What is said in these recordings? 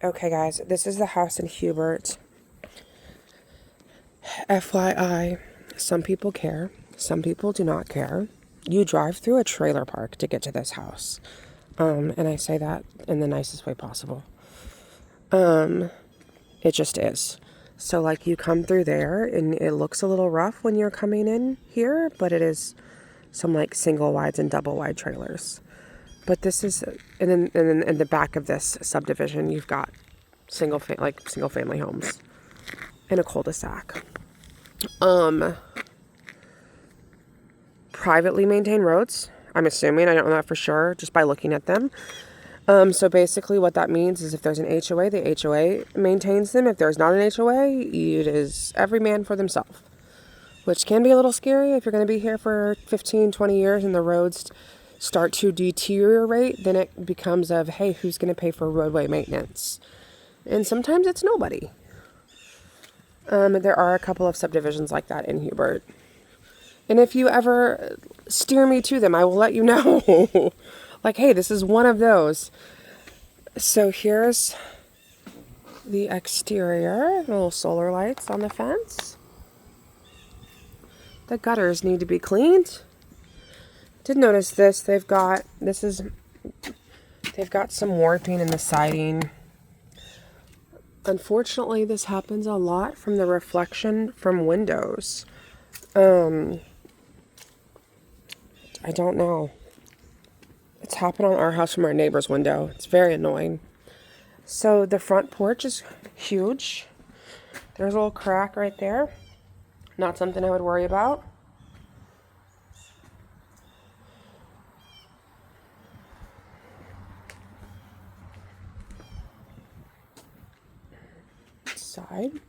Okay, guys, this is the house in Hubert. FYI, some people care, some people do not care. You drive through a trailer park to get to this house. And I say that in the nicest way possible. It just is. So, like, you come through there, and it looks a little rough when you're coming in here, but it is some, like, single wides and double wide trailers. But this is, and then in the back of this subdivision, you've got single family homes in a cul-de-sac. Privately maintained roads, I'm assuming. I don't know that for sure just by looking at them. So basically what that means is if there's an HOA, the HOA maintains them. If there's not an HOA, it is every man for themselves, which can be a little scary if you're going to be here for 15, 20 years and the roads start to deteriorate. Then it becomes of, hey, who's going to pay for roadway maintenance? And sometimes it's nobody. There are a couple of subdivisions like that in Hubert. And if you ever steer me to them, I will let you know. Like, hey, this is one of those. So here's the exterior. Little solar lights on the fence. The gutters need to be cleaned. Did notice this. They've got some warping in the siding. Unfortunately, this happens a lot from the reflection from windows. I don't know. It's happened on our house from our neighbor's window. It's very annoying. So the front porch is huge. There's a little crack right there. Not something I would worry about. Side.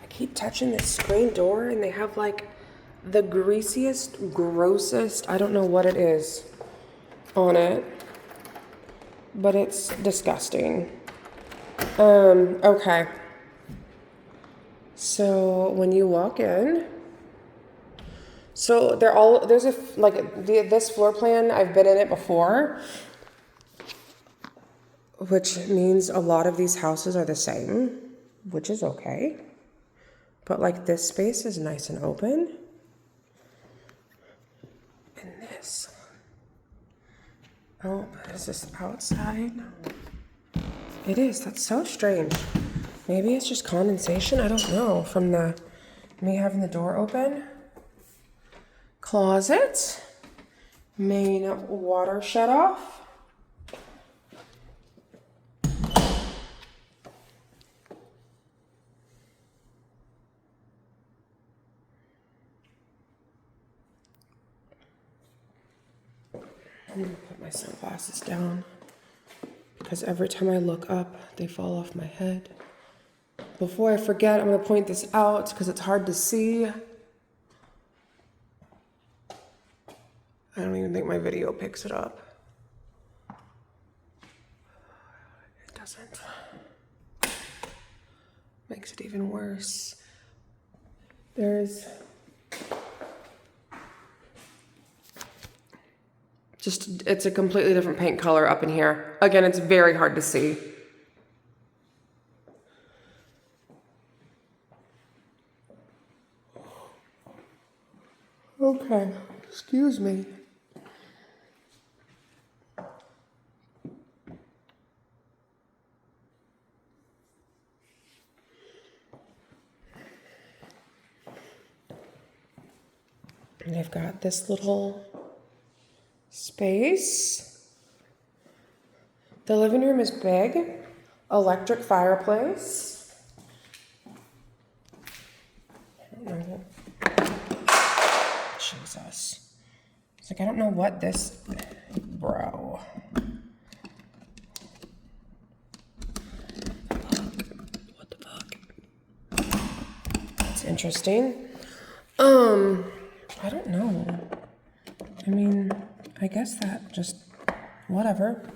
Keep touching this screen door and they have like the greasiest, grossest, I don't know what it is on it, but it's disgusting. Okay. So when you walk in, so this floor plan, I've been in it before, which means a lot of these houses are the same, which is okay. But like this space is nice and open. And this. Oh, is this outside? It is. That's so strange. Maybe it's just condensation. I don't know. From me having the door open. Closet. Main water shut off. I'm going to put my sunglasses down because every time I look up, they fall off my head. Before I forget, I'm going to point this out because it's hard to see. I don't even think my video picks it up. It doesn't. Makes it even worse. It's a completely different paint color up in here. Again, it's very hard to see. Okay, excuse me. And I've got this little space. The living room is big. Electric fireplace. I don't know. Jesus. It's like, I don't know what this, bro. What the fuck? It's interesting. I don't know. I mean, I guess that just, whatever.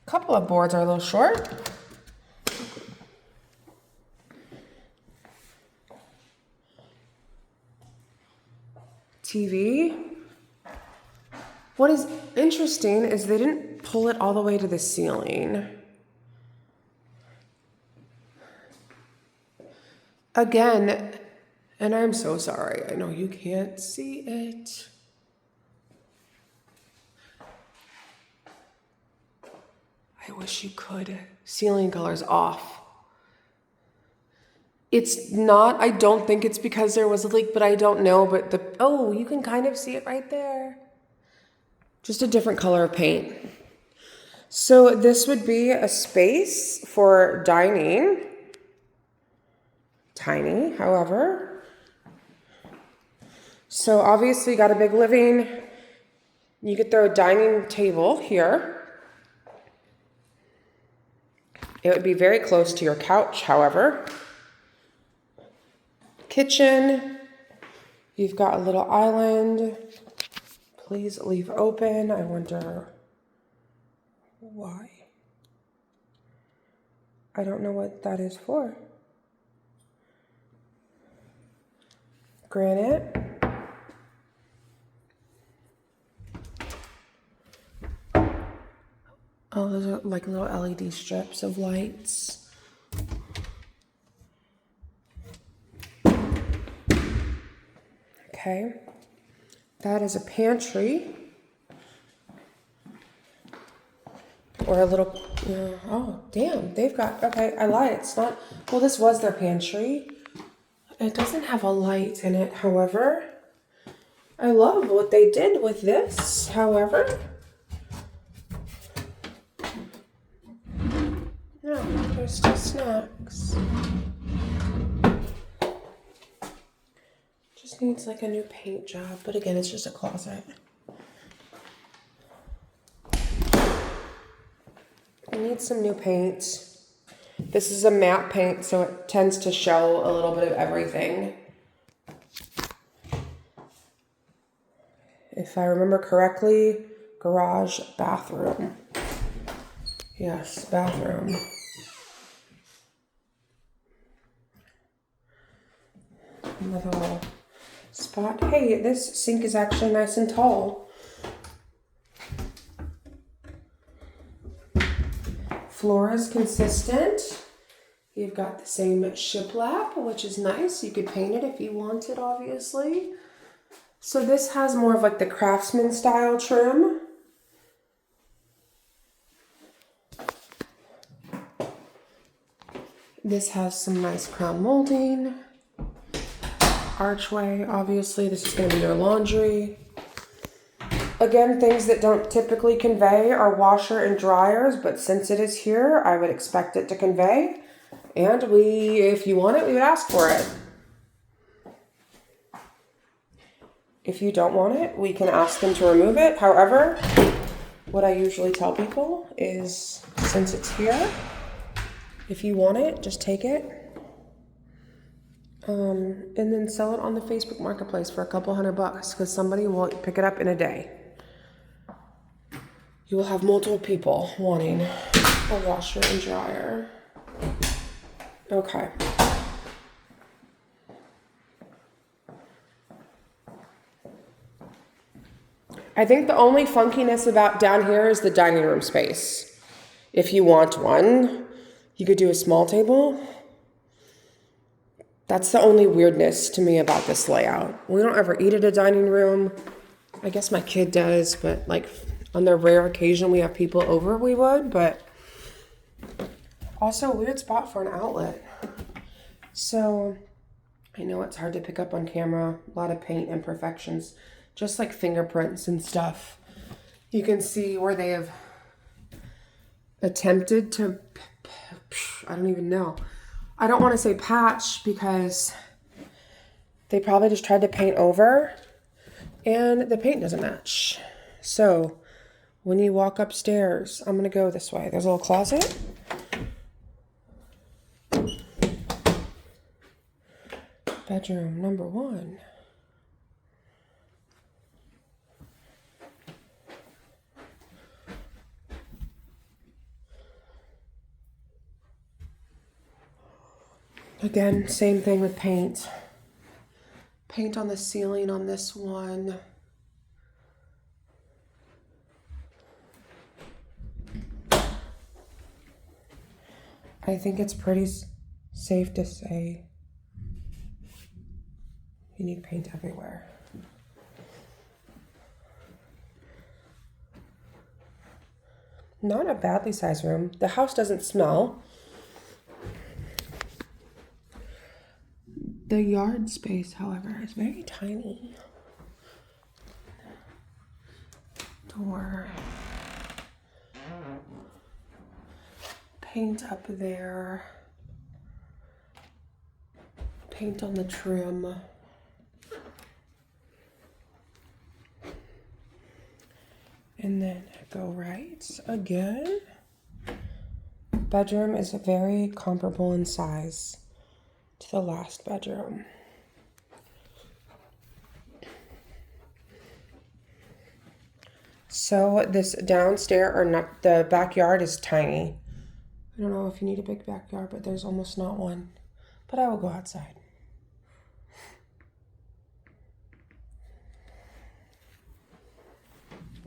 couple of boards are a little short. TV. What is interesting is they didn't pull it all the way to the ceiling. Again, and I'm so sorry, I know you can't see it. I wish you could. Ceiling color's off. It's not, I don't think it's because there was a leak, but I don't know, but oh, you can kind of see it right there. Just a different color of paint. So this would be a space for dining. Tiny, however. So obviously you got a big living. You could throw a dining table here. It would be very close to your couch, however. Kitchen. You've got a little island. Please leave open. I wonder why. I don't know what that is for. Granite. Oh, those are like little LED strips of lights. Okay. That is a pantry. Or a little, oh, damn, they've got, okay, I lied, it's not, well, this was their pantry. It doesn't have a light in it, however. I love what they did with this, however. No, there's still snacks. Just needs like a new paint job, but again, it's just a closet. I need some new paint. This is a matte paint, so it tends to show a little bit of everything. If I remember correctly, garage, bathroom. Yes, bathroom. Another little spot. Hey, this sink is actually nice and tall. Floor is consistent. You've got the same shiplap, which is nice. You could paint it if you wanted, obviously. So this has more of like the craftsman style trim. This has some nice crown molding. Archway, obviously. This is going to be your laundry. Again, things that don't typically convey are washer and dryers, but since it is here, I would expect it to convey. And if you want it, we would ask for it. If you don't want it, we can ask them to remove it. However, what I usually tell people is, since it's here, if you want it, just take it. And then sell it on the Facebook Marketplace for a couple $100 because somebody will pick it up in a day. You will have multiple people wanting a washer and dryer. Okay. I think the only funkiness about down here is the dining room space. If you want one, you could do a small table. That's the only weirdness to me about this layout. We don't ever eat at a dining room. I guess my kid does, but like on the rare occasion we have people over, we would, but also a weird spot for an outlet. So I know it's hard to pick up on camera, a lot of paint imperfections, just like fingerprints and stuff. You can see where they have attempted to, I don't even know. I don't want to say patch because they probably just tried to paint over and the paint doesn't match. So when you walk upstairs, I'm going to go this way. There's a little closet. Bedroom number 1. Again, same thing with paint. Paint on the ceiling on this one. I think it's pretty safe to say you need paint everywhere. Not a badly sized room. The house doesn't smell. The yard space, however, is very tiny. Door. Paint up there. Paint on the trim. And then go right again. Bedroom is very comparable in size to the last bedroom. So this downstairs, or not, the backyard is tiny. I don't know if you need a big backyard, but there's almost not one. But I will go outside.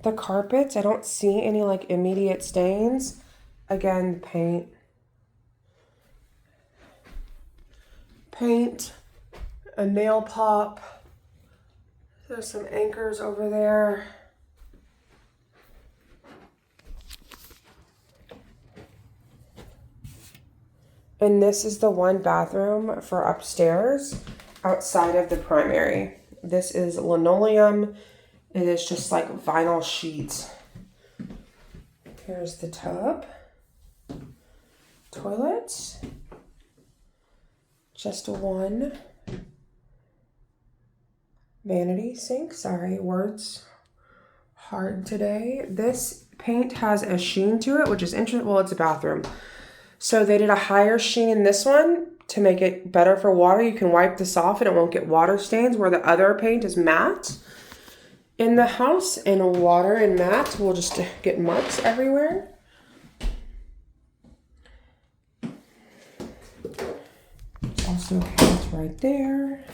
The carpets, I don't see any like immediate stains. Again, paint. Paint, a nail pop. There's some anchors over there. And this is the one bathroom for upstairs outside of the primary. This is linoleum. It is just like vinyl sheets. Here's the tub. Toilet. Just one vanity sink. Sorry, words hard today. This paint has a sheen to it, which is interesting. Well, it's a bathroom. So they did a higher sheen in this one to make it better for water. You can wipe this off and it won't get water stains, where the other paint is matte in the house, and water and matte will just get marks everywhere. Also paint right there.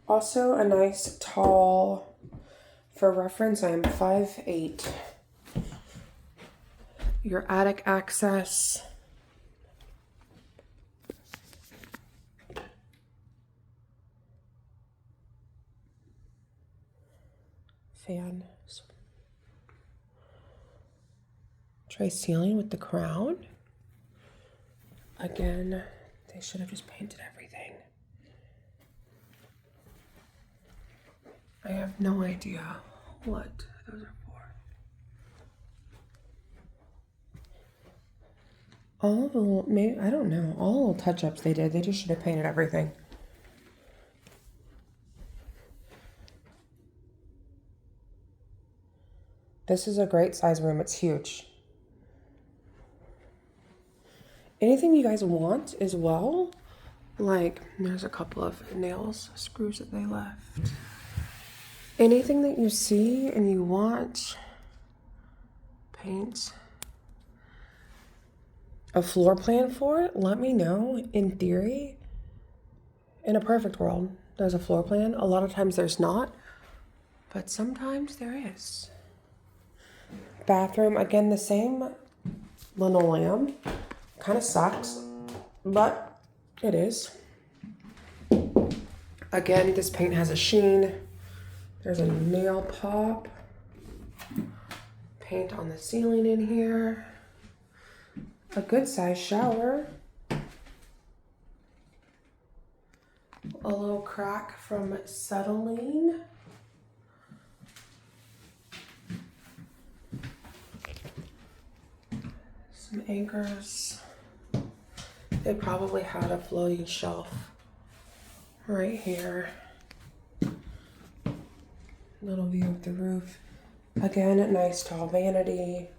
Also a nice tall, for reference, I am 5'8". Your attic access. Fan. Tray ceiling with the crown. Again, they should have just painted everything. I have no idea what those are for. All the, maybe, I don't know, all the little touch-ups they did, they just should have painted everything. This is a great size room. It's huge. Anything you guys want as well, like there's a couple of nails, screws that they left. Anything that you see and you want, paint, a floor plan for it, let me know. In theory, in a perfect world, there's a floor plan. A lot of times there's not, but sometimes there is. Bathroom, again, the same linoleum. Kind of sucks, but it is. Again, this paint has a sheen. There's a nail pop. Paint on the ceiling in here. A good size shower. A little crack from settling. Some anchors. They probably had a floating shelf right here. Little view of the roof. Again, a nice tall vanity.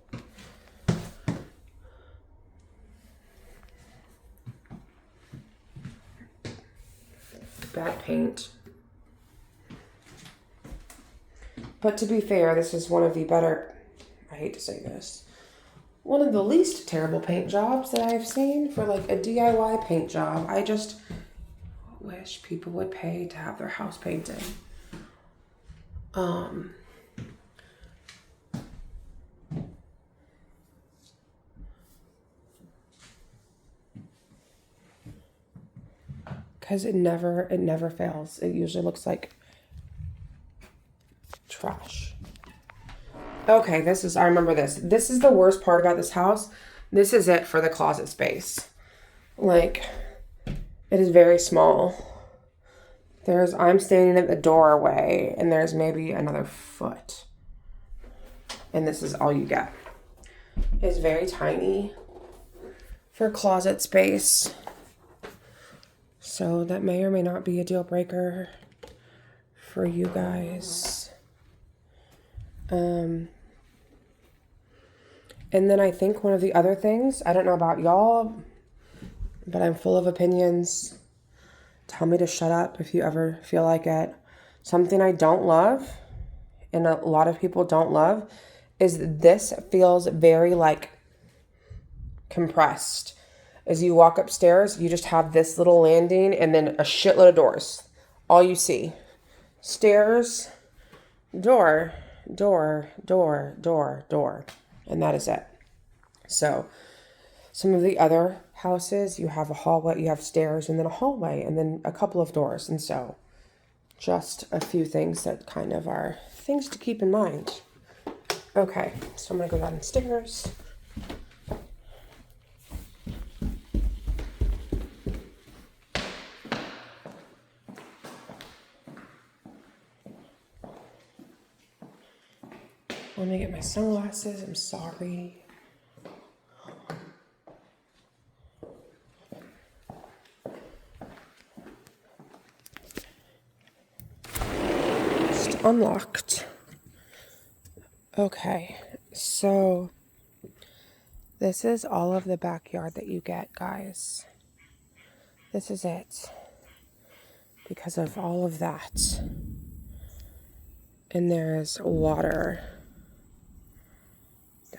Bad paint. But to be fair, this is one of the better, I hate to say this, one of the least terrible paint jobs that I've seen for like a DIY paint job. I just wish people would pay to have their house painted. Because it never fails. It usually looks like trash. Okay, I remember this. This is the worst part about this house. This is it for the closet space. Like, it is very small. I'm standing at the doorway, and there's maybe another foot. And this is all you get. It's very tiny for closet space. So that may or may not be a deal breaker for you guys. And then I think one of the other things, I don't know about y'all, but I'm full of opinions. Tell me to shut up if you ever feel like it. Something I don't love, and a lot of people don't love, is this feels very like compressed. As you walk upstairs, you just have this little landing and then a shitload of doors. All you see. Stairs, door, door, door, door, door. And that is it. So some of the other houses, you have a hallway, you have stairs, and then a hallway, and then a couple of doors. And so just a few things that kind of are things to keep in mind. Okay, so I'm going to go downstairs. Let me get my sunglasses. I'm sorry. Just unlocked. Okay, so this is all of the backyard that you get, guys. This is it. Because of all of that. And there's water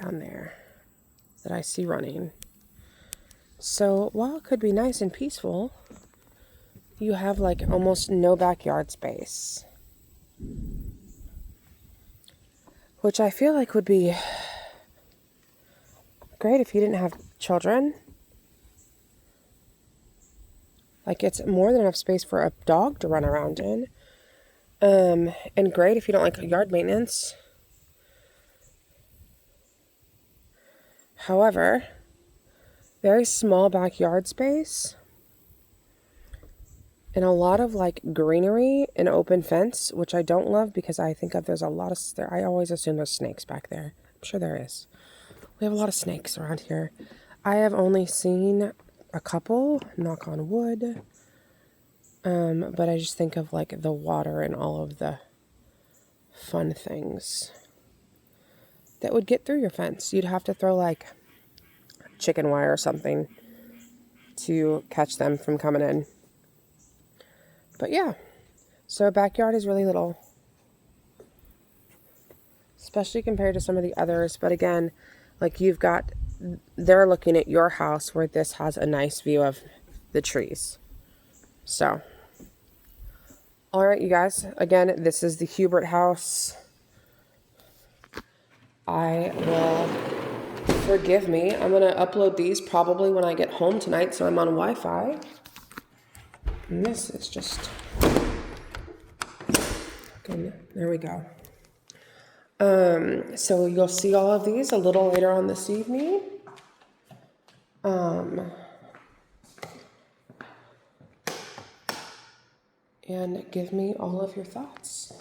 down there that I see running. So while it could be nice and peaceful, you have like almost no backyard space. Which I feel like would be great if you didn't have children. Like, it's more than enough space for a dog to run around in. And great if you don't like yard maintenance. However, very small backyard space and a lot of like greenery and open fence, which I don't love because I think there's a lot of, I always assume there's snakes back there. I'm sure there is. We have a lot of snakes around here. I have only seen a couple, knock on wood. But I just think of like the water and all of the fun things that would get through your fence. You'd have to throw like chicken wire or something to catch them from coming in. But yeah, so backyard is really little, especially compared to some of the others. But again, like they're looking at your house where this has a nice view of the trees. So, all right, you guys, again, this is the Hubert house. Forgive me, I'm going to upload these probably when I get home tonight, so I'm on Wi-Fi. And this is just, okay, there we go. So you'll see all of these a little later on this evening. And give me all of your thoughts.